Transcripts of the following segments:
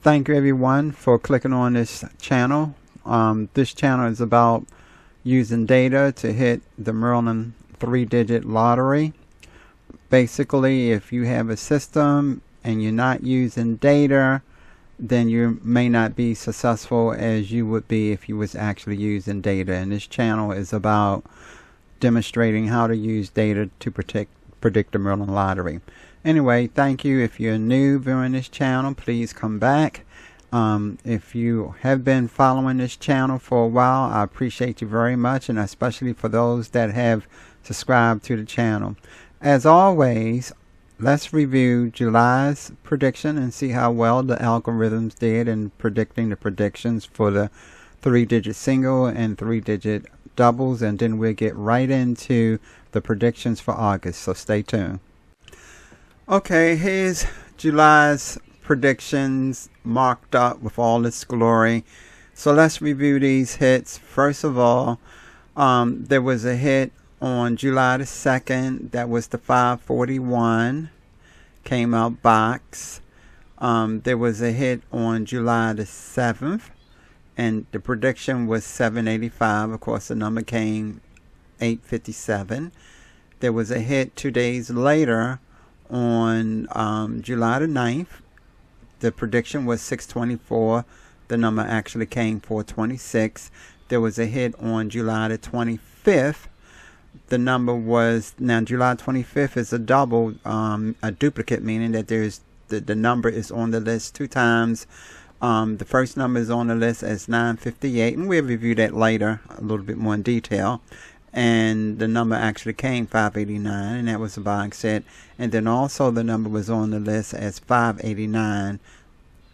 Thank you everyone for clicking on this channel. This channel is about using data to hit the Maryland 3-digit lottery. Basically, if you have a system and you're not using data, then you may not be successful as you would be if you was actually using data. And this channel is about demonstrating how to use data to predict the Maryland lottery. Anyway, thank you. If you're new viewing this channel, please come back. If you have been following this channel for a while, I appreciate you very much, and especially for those that have subscribed to the channel. As always, let's review July's prediction and see how well the algorithms did in predicting the predictions for the 3-digit single and 3-digit doubles, and then we'll get right into the predictions for August, so stay tuned. Okay, here's July's predictions marked up with all its glory. So let's review these hits. First of all, there was a hit on July the 2nd. That was the 541. Came out box. There was a hit on July the 7th. And the prediction was 785. Of course, the number came 857. There was a hit 2 days later on July the 9th. The prediction was 624. The number actually came 426. There was a hit on July the 25th. The number was, now July 25th is a double, a duplicate, meaning that there's the number is on the list 2 times. The first number is on the list as 958, and we'll review that later a little bit more in detail. And the number actually came 589, and that was a box set. And then also the number was on the list as 589,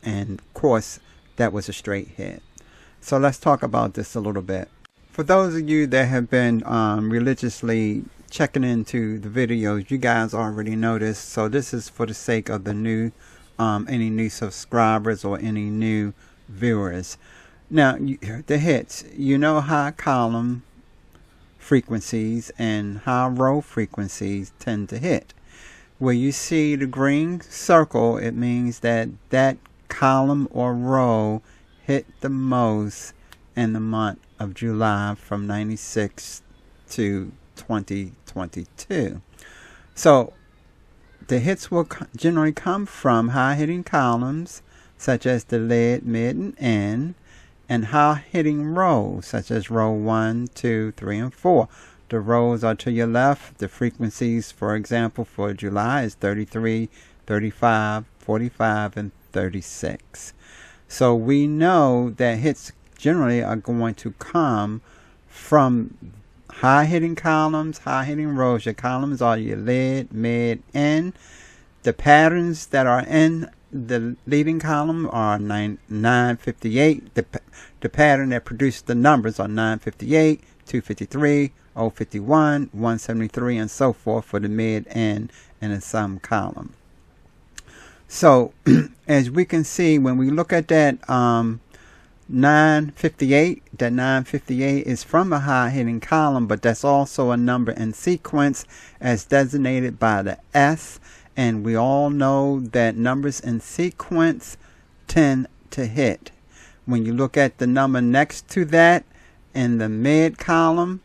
and of course that was a straight hit. So let's talk about this a little bit. For those of you that have been religiously checking into the videos, you guys already know this. So this is for the sake of the new, any new subscribers or any new viewers. Now, the hits, you know high column frequencies and high row frequencies tend to hit. Where you see the green circle, it means that that column or row hit the most in the month of July from 96 to 2022. So the hits will generally come from high hitting columns such as the lead, mid, and end, and high hitting rows such as row 1, 2, 3, and 4. The rows are to your left. The frequencies, for example, for July is 33, 35, 45, and 36. So we know that hits generally are going to come from high hitting columns, high hitting rows. Your columns are your lead, mid, end. The patterns that are in the leading column are 958. The pattern that produced the numbers are 958, 253, 051, 173, and so forth for the mid, end, and the sum column. So as we can see, when we look at that 958, that 958 is from a high hitting column, but that's also a number in sequence as designated by the S. And we all know that numbers in sequence tend to hit. When you look at the number next to that in the mid column,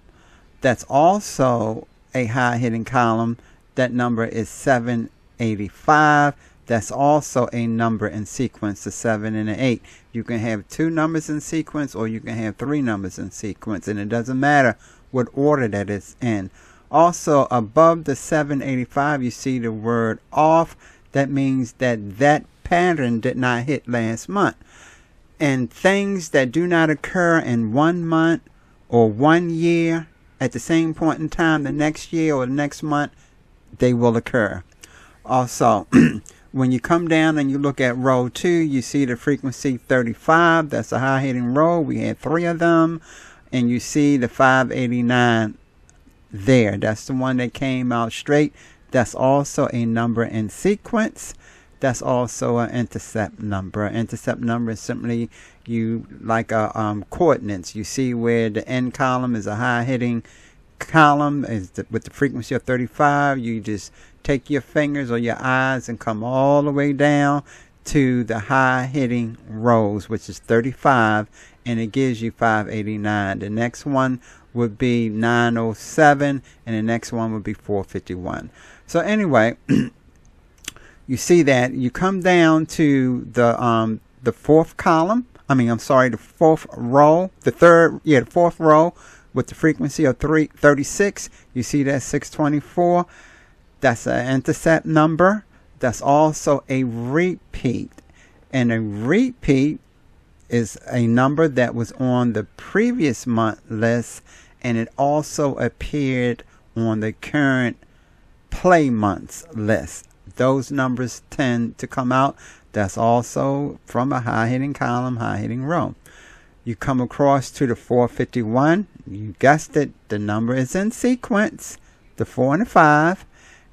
that's also a high hitting column. That number is 785. That's also a number in sequence, the 7 and the 8. You can have 2 numbers in sequence, or you can have 3 numbers in sequence, and it doesn't matter what order that it's in. Also, above the 785, you see the word off. That means that that pattern did not hit last month. And things that do not occur in 1 month or 1 year at the same point in time the next year or the next month, they will occur. Also, when you come down and you look at row 2, you see the frequency 35. That's a high hitting row. We had 3 of them. And you see the 589 there. That's the one that came out straight. That's also a number in sequence. That's also an intercept number. Intercept number is simply you like a coordinates. You see where the end column is a high hitting column is with the frequency of 35. You just take your fingers or your eyes and come all the way down. to the high hitting rows, which is 35, and it gives you 589. The next one would be 907, and the next one would be 451. So anyway, you see that you come down to the fourth column. The fourth row, the fourth row with the frequency of 36. You see that 624. That's an intercept number. That's also a repeat. And a repeat is a number that was on the previous month list, and it also appeared on the current play months list. Those numbers tend to come out. That's also from a high hitting column, high hitting row. You come across to the 451. You guessed it, the number is in sequence, the 4 and the 5.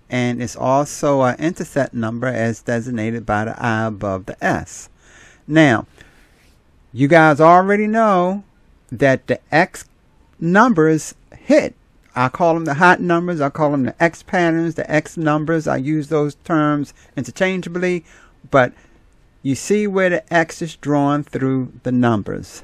And it's also an intercept number as designated by the I above the S. Now, you guys already know that the X numbers hit. I call them the hot numbers. I call them the X patterns, the X numbers. I use those terms interchangeably. But you see where the X is drawn through the numbers.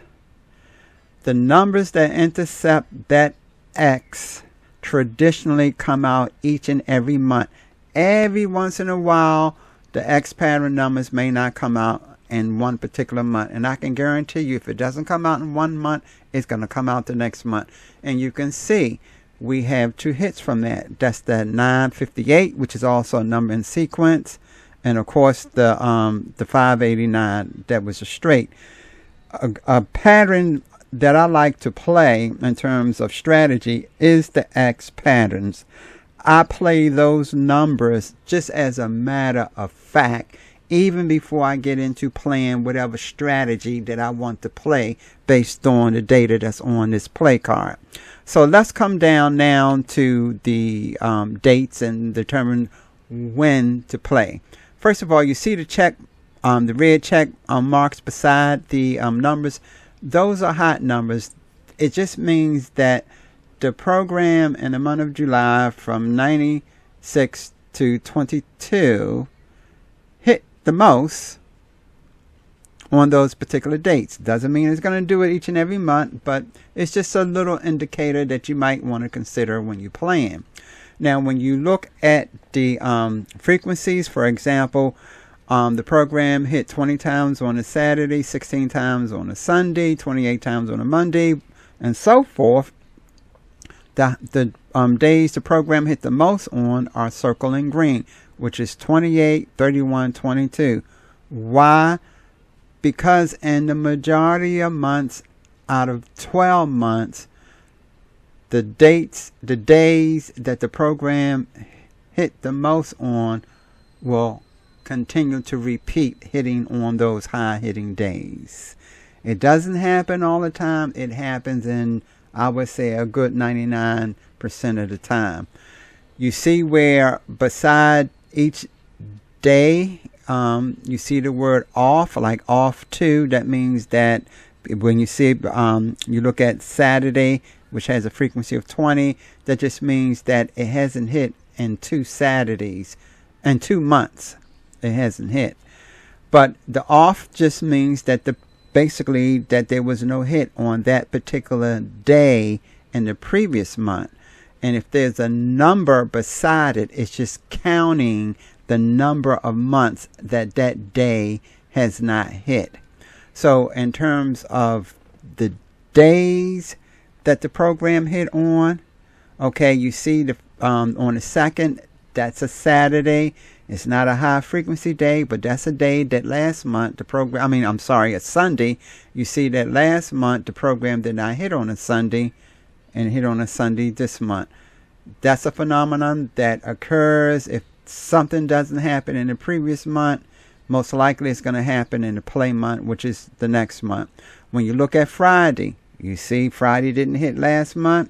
The numbers that intercept that X traditionally come out each and every month. Every once in a while, the X pattern numbers may not come out in one particular month. And I can guarantee you, if it doesn't come out in one month, it's going to come out the next month. And you can see we have two hits from that. That's the 958, which is also a number in sequence. And of course, the 589, that was a straight. A pattern that I like to play in terms of strategy is the X patterns. I play those numbers just as a matter of fact, even before I get into playing whatever strategy that I want to play based on the data that's on this play card. So let's come down now to the dates and determine when to play. First of all, you see the check, the red check marks beside the numbers. Those are hot numbers. It just means that the program in the month of July from 96 to 22 hit the most on those particular dates. Doesn't mean it's going to do it each and every month, but it's just a little indicator that you might want to consider when you're playing. Now, when you look at the frequencies, for example, the program hit 20 times on a Saturday, 16 times on a Sunday, 28 times on a Monday, and so forth. The days the program hit the most on are circled in green, which is 28, 31, 22. Why? Because in the majority of months out of 12 months, the days that the program hit the most on will continue to repeat hitting on those high hitting days. It doesn't happen all the time. It happens in, I would say, a good 99% of the time. You see where beside each day, you see the word off, like off 2. That means that when you see, you look at Saturday, which has a frequency of 20, that just means that it hasn't hit in 2 Saturdays and 2 months. It hasn't hit. But the off just means that basically that there was no hit on that particular day in the previous month. And if there's a number beside it, it's just counting the number of months that that day has not hit. So in terms of the days that the program hit on, okay, you see the on the 2nd, that's a Saturday. It's not a high frequency day, but that's a day that last month the program, a Sunday. You see that last month the program did not hit on a Sunday and hit on a Sunday this month. That's a phenomenon that occurs if something doesn't happen in the previous month. Most likely it's going to happen in the play month, which is the next month. When you look at Friday, you see Friday didn't hit last month.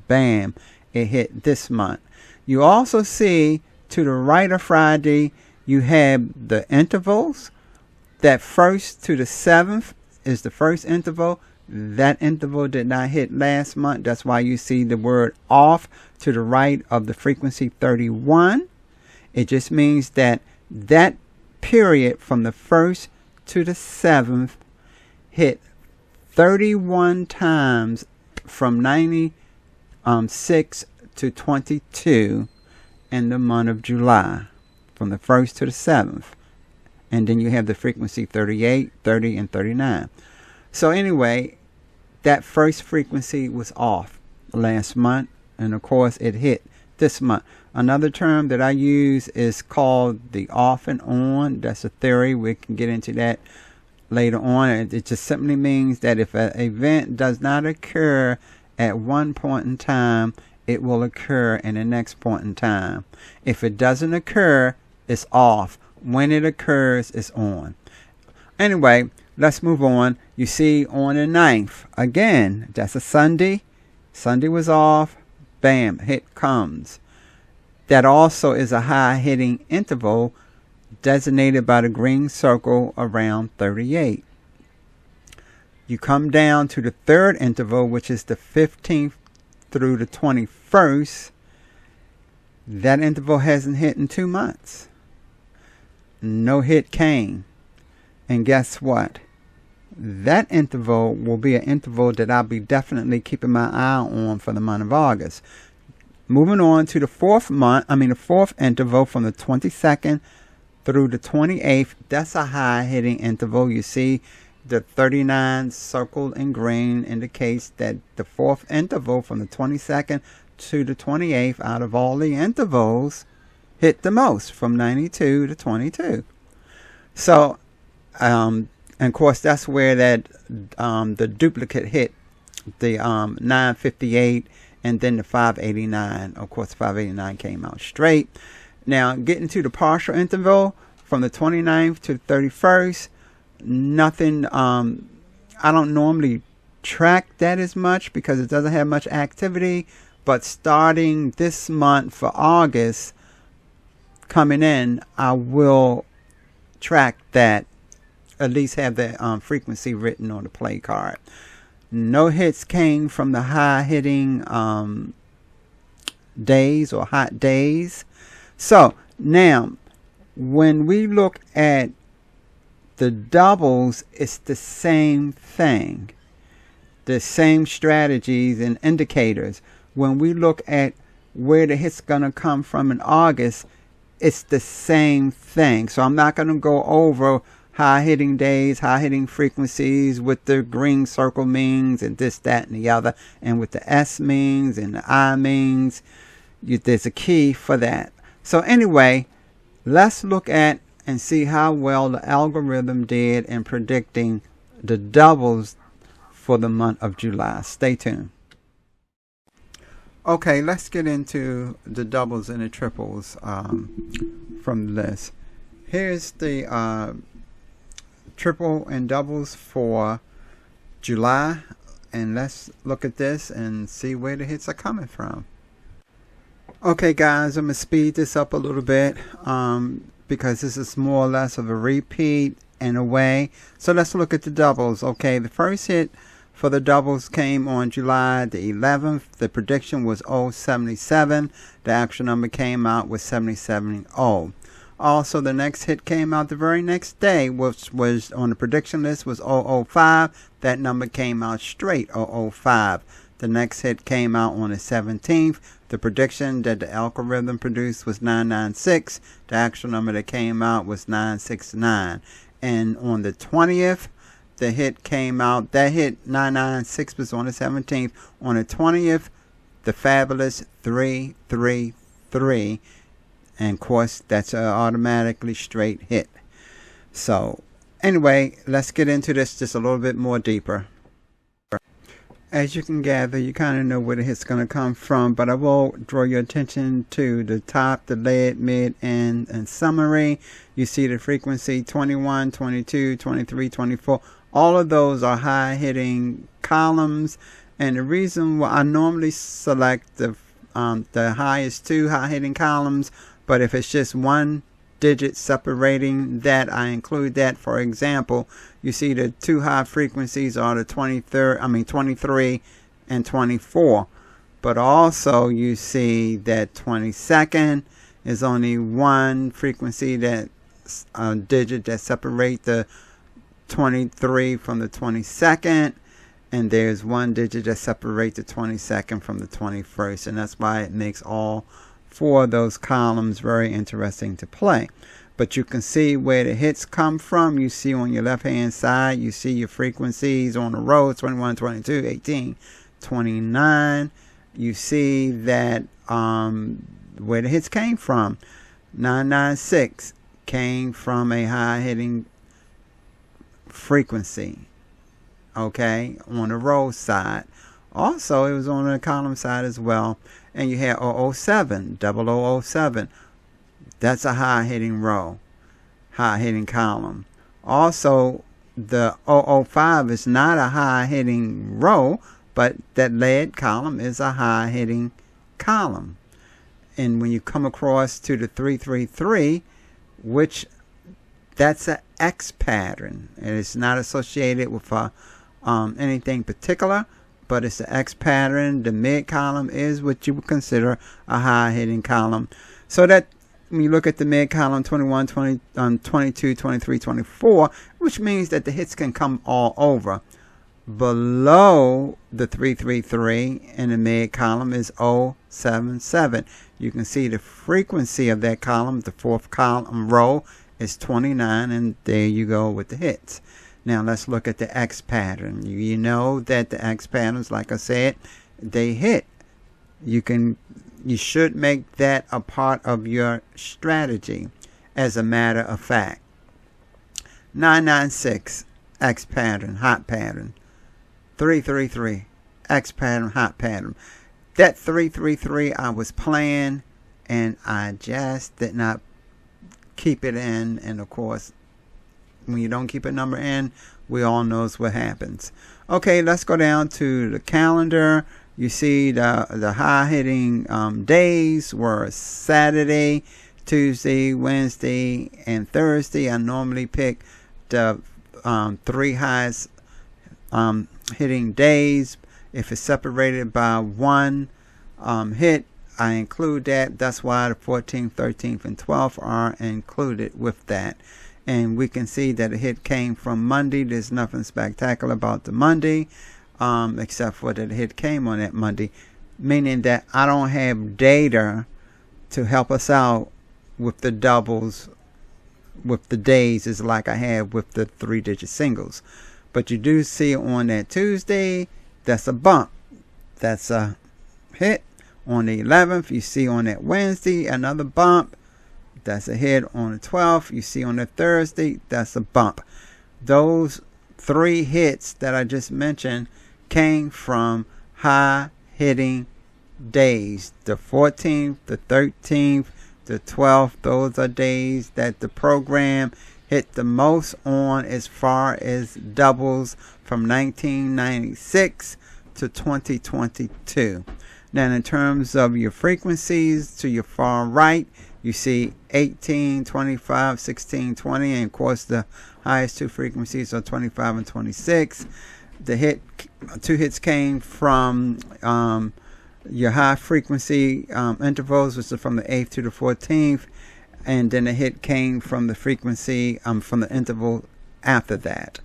Bam, it hit this month. You also see to the right of Friday, you have the intervals. That 1st to the 7th is the first interval. That interval did not hit last month. That's why you see the word off to the right of the frequency 31. It just means that that period from the 1st to the 7th hit 31 times from 96 to 22 in the month of July, from the 1st to the 7th. And then you have the frequency 38, 30, and 39. So anyway, that first frequency was off last month, and of course it hit this month. Another term that I use is called the off and on. That's a theory. We can get into that later on. It just simply means that if an event does not occur at one point in time, it will occur in the next point in time. If it doesn't occur, it's off. When it occurs, it's on. Anyway, let's move on. You see on the 9th, again, that's a Sunday. Sunday was off. Bam, hit comes. That also is a high hitting interval designated by the green circle around 38. You come down to the third interval, which is the 15th through the 21st. That interval hasn't hit in 2 months. No hit came. And guess what? That interval will be an interval that I'll be definitely keeping my eye on for the month of August. Moving on to the fourth interval from the 22nd through the 28th. That's a high hitting interval. You see the 39 circled in green indicates that the fourth interval from the 22nd to the 28th out of all the intervals hit the most, from 92 to 22. So, and of course, that's where that the duplicate hit, the 958 and then the 589. Of course, 589 came out straight. Now, getting to the partial interval from the 29th to the 31st, nothing. I don't normally track that as much because it doesn't have much activity. But starting this month for August, coming in, I will track that, at least have the frequency written on the play card. No hits came from the high hitting days or hot days. So now when we look at the doubles, it's the same thing, the same strategies and indicators. When we look at where the hit's gonna come from in August, it's the same thing. So I'm not going to go over high hitting days, high hitting frequencies with the green circle means and this, that, and the other, and with the S means and the I means. There's a key for that. So anyway, let's look at and see how well the algorithm did in predicting the doubles for the month of July. Stay tuned. Okay, let's get into the doubles and the triples from the list. Here's the triple and doubles for July, and let's look at this and see where the hits are coming from. Okay guys, I'm going to speed this up a little bit because this is more or less of a repeat in a way. So let's look at the doubles. Okay, the first hit for the doubles came on July the 11th. The prediction was 077. The actual number came out with 770. Also, the next hit came out the very next day, which was on the prediction list, was 005. That number came out straight, 005. The next hit came out on the 17th. The prediction that the algorithm produced was 996. The actual number that came out was 969. And on the 20th, the hit came out. That hit 996 was on the 17th. On the 20th, the fabulous 333. And of course, that's an automatically straight hit. So anyway, let's get into this just a little bit more deeper. As you can gather, you kind of know where the hit's going to come from, but I will draw your attention to the top, the lead, mid, end, and summary. You see the frequency 21, 22, 23, 24. All of those are high hitting columns, and the reason why I normally select the highest two high hitting columns, but if it's just one digit separating that, I include that. For example, you see the two high frequencies are the 23 and 24, but also you see that 22nd is only one frequency that digit that separates the 23 from the 22nd, and there's one digit that separates the 22nd from the 21st, and that's why it makes all 4 of those columns very interesting to play. But you can see where the hits come from. You see on your left hand side, you see your frequencies on the row, 21, 22, 18, 29. You see that where the hits came from. 996 came from a high hitting frequency, okay, on the row side. Also, it was on the column side as well. And you had 007, 0007. That's a high hitting row, high hitting column. Also, the 005 is not a high hitting row, but that lead column is a high hitting column. And when you come across to the 333, which that's an X pattern, and it's not associated with anything particular, but it's the X pattern. The mid column is what you would consider a high hitting column. So that when you look at the mid column, 21, 20, 22, 23, 24, which means that the hits can come all over. Below the 333 in the mid column is 077. You can see the frequency of that column. The 4th column row is 29, and there you go with the hits. Now let's look at the X pattern. You know that the X patterns, like I said, they hit. You should make that a part of your strategy, as a matter of fact. 996, X pattern, hot pattern. 333, X pattern, hot pattern. That 333 I was playing, and I just did not keep it in. And of course, when you don't keep a number in, we all knows what happens. Okay, let's go down to the calendar. You see the high hitting days were Saturday, Tuesday, Wednesday, and Thursday. I normally pick the 3 highest hitting days. If it's separated by 1 hit, I include that. That's why the 14th, 13th, and 12th are included with that. And we can see that a hit came from Monday. There's nothing spectacular about the Monday, except for that the hit came on that Monday, meaning that I don't have data to help us out with the doubles, with the days, is like I have with the 3-digit singles. But you do see on that Tuesday, that's a bump. That's a hit. On the 11th, you see on that Wednesday, another bump. That's a hit. On the 12th, you see on the Thursday, that's a bump. Those 3 hits that I just mentioned came from high hitting days. The 14th, the 13th, the 12th, those are days that the program hit the most on as far as doubles from 1996 to 2022. Now, in terms of your frequencies, to your far right, you see 18, 25, 16, 20, and of course the highest 2 frequencies are 25 and 26. The 2 hits came from your high frequency intervals, which are from the 8th to the 14th, and then the hit came from the frequency from the interval after that.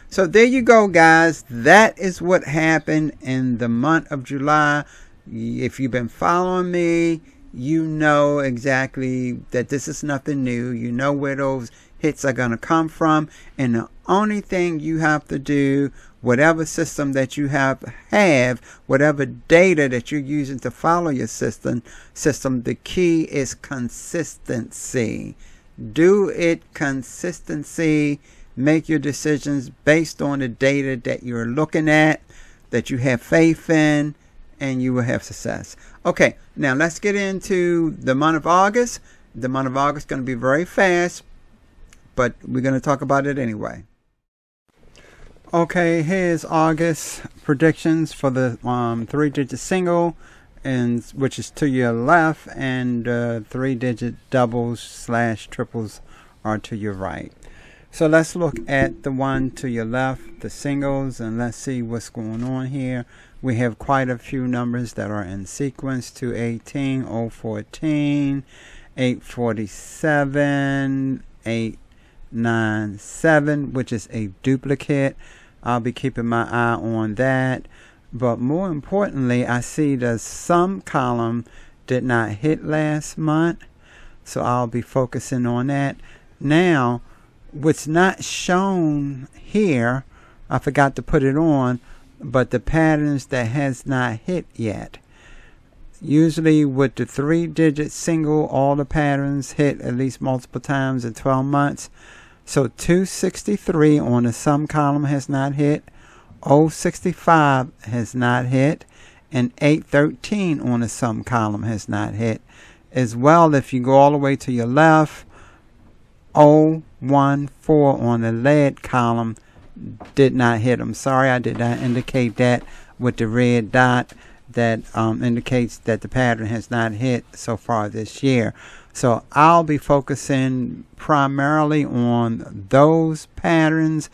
So there you go, guys. That is what happened in the month of July. If you've been following me, you know exactly that this is nothing new. You know where those hits are going to come from. And the only thing you have to do, whatever system that you have, whatever data that you're using to follow your system, the key is consistency. Do it consistency. Make your decisions based on the data that you're looking at, that you have faith in, and you will have success. Okay, now let's get into the month of August. The month of August is going to be very fast, but we're going to talk about it anyway. Okay, here's August predictions for the 3-digit single, and which is to your left, and 3-digit doubles / triples are to your right. So let's look at the one to your left, the singles, and let's see what's going on here. We have quite a few numbers that are in sequence: 218, 014, 847, 897, which is a duplicate. I'll be keeping my eye on that. But more importantly, I see the sum column did not hit last month, so I'll be focusing on that. Now, what's not shown here, I forgot to put it on, but the patterns that has not hit yet. Usually with the 3-digit single, all the patterns hit at least multiple times in 12 months. So 263 on the sum column has not hit. 065 has not hit, and 813 on the sum column has not hit. As well, if you go all the way to your left, 014 on the lead column did not hit. I'm sorry, I did not indicate that with the red dot. That indicates that the pattern has not hit so far this year. So I'll be focusing primarily on those patterns,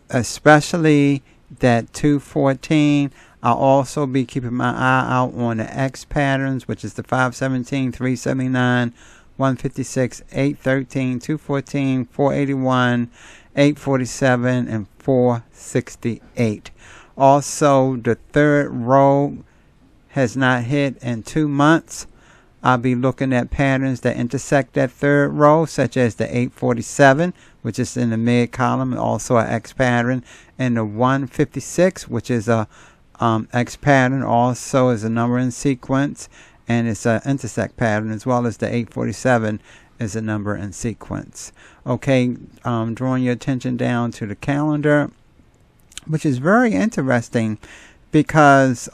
especially that 214. I'll also be keeping my eye out on the X patterns, which is the 517, 379, 156, 813, 214, 481, 847, and 468. Also, the third row has not hit in 2 months. I'll be looking at patterns that intersect that third row, such as the 847, which is in the mid column, and also an X pattern, and the 156, which is a X pattern, also is a number in sequence, and it's an intersect pattern, as well as the 847 is a number in sequence. Okay, drawing your attention down to the calendar, which is very interesting because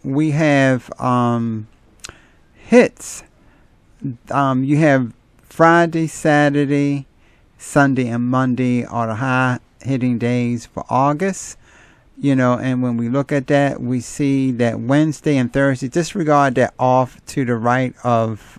we have hits. You have Friday, Saturday, Sunday, and Monday are the high hitting days for August. And when we look at that, we see that Wednesday and Thursday, disregard that off to the right of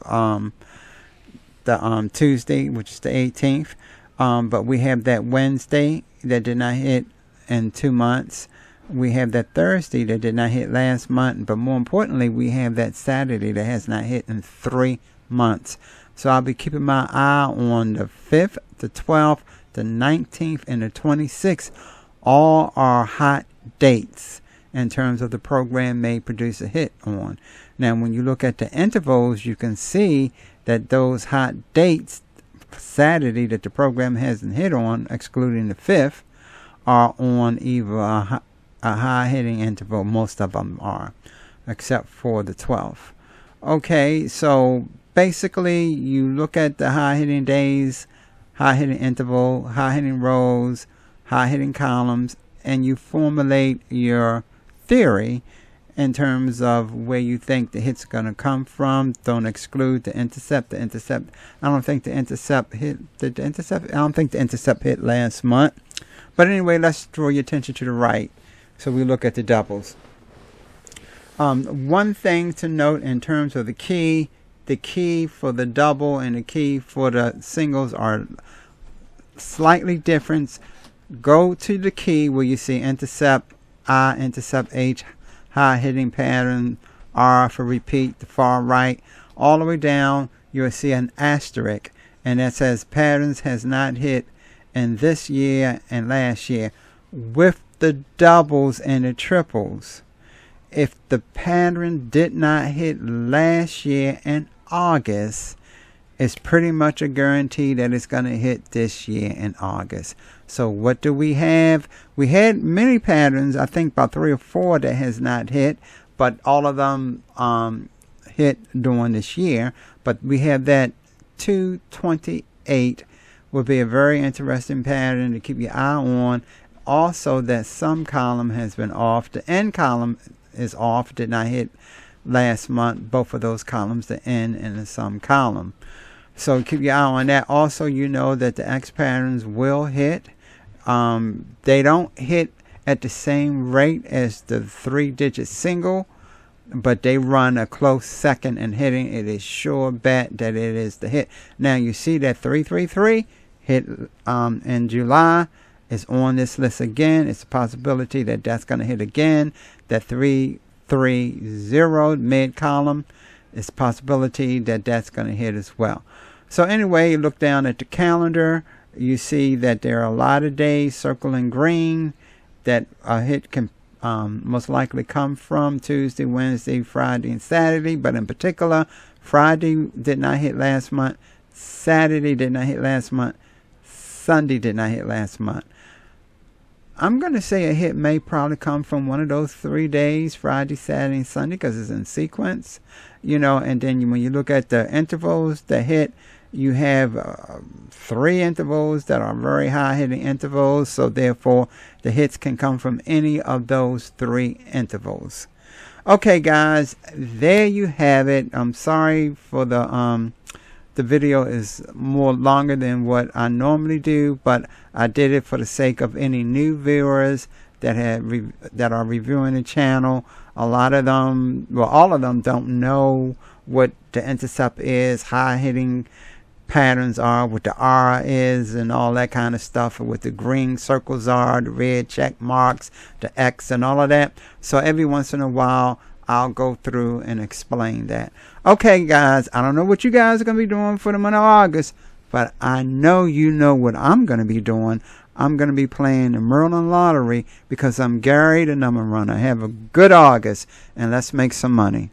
the Tuesday, which is the 18th. But we have that Wednesday that did not hit in 2 months. We have that Thursday that did not hit last month, but more importantly, we have that Saturday that has not hit in 3 months. So I'll be keeping my eye on the 5th, the 12th, the 19th, and the 26th. All are hot dates in terms of the program may produce a hit on. Now, when you look at the intervals, you can see that those hot dates, Saturday, that the program hasn't hit on, excluding the 5th, are on either a high hitting interval. Most of them are, except for the 12th. Okay, so basically you look at the high hitting days, high hitting interval, high hitting rows, high hitting columns, and you formulate your theory in terms of where you think the hit's going to come from. Don't exclude the intercept. I don't think the intercept hit. I don't think the intercept hit last month. But anyway, let's draw your attention to the right. So we look at the doubles. One thing to note in terms of the key for the double and the key for the singles are slightly different. Go to the key where you see intercept I, intercept H, high hitting pattern, R for repeat, the far right. All the way down, you'll see an asterisk, and that says patterns has not hit in this year and last year. With the doubles and the triples, if the pattern did not hit last year in August, it's pretty much a guarantee that it's going to hit this year in August. So what do we have? We had many patterns, I think about 3 or 4 that has not hit, but all of them hit during this year. But we have that 228 will be a very interesting pattern to keep your eye on. Also, that sum column has been off. The end column is off, did not hit last month. Both of those columns, the end and the sum column. So keep your eye on that. Also, you know that the X patterns will hit. They don't hit at the same rate as the 3-digit single, but they run a close second in hitting. It is sure bet that it is the hit. Now you see that 333 hit in July is on this list again. It's a possibility that that's going to hit again. That 330 mid column, it's a possibility that that's going to hit as well. So anyway, you look down at the calendar, you see that there are a lot of days circling green that a hit can most likely come from: Tuesday, Wednesday, Friday, and Saturday. But in particular, Friday did not hit last month, Saturday did not hit last month, Sunday did not hit last month. I'm going to say a hit may probably come from one of those 3 days, Friday, Saturday, and Sunday, because it's in sequence, you know. And then when you look at the intervals, the hit, you have 3 intervals that are very high hitting intervals. So therefore, the hits can come from any of those 3 intervals. Okay, guys, there you have it. I'm sorry for the video is more longer than what I normally do, but I did it for the sake of any new viewers that are reviewing the channel. A lot of them, well, all of them don't know what the intercept is, high hitting patterns are, what the R is, and all that kind of stuff, and what the green circles are, the red check marks, the X, and all of that. So every once in a while, I'll go through and explain that. Okay, guys, I don't know what you guys are going to be doing for the month of August, but I know you know what I'm going to be doing. I'm going to be playing the Merlin Lottery because I'm Gary the Number Runner. Have a good August, and let's make some money.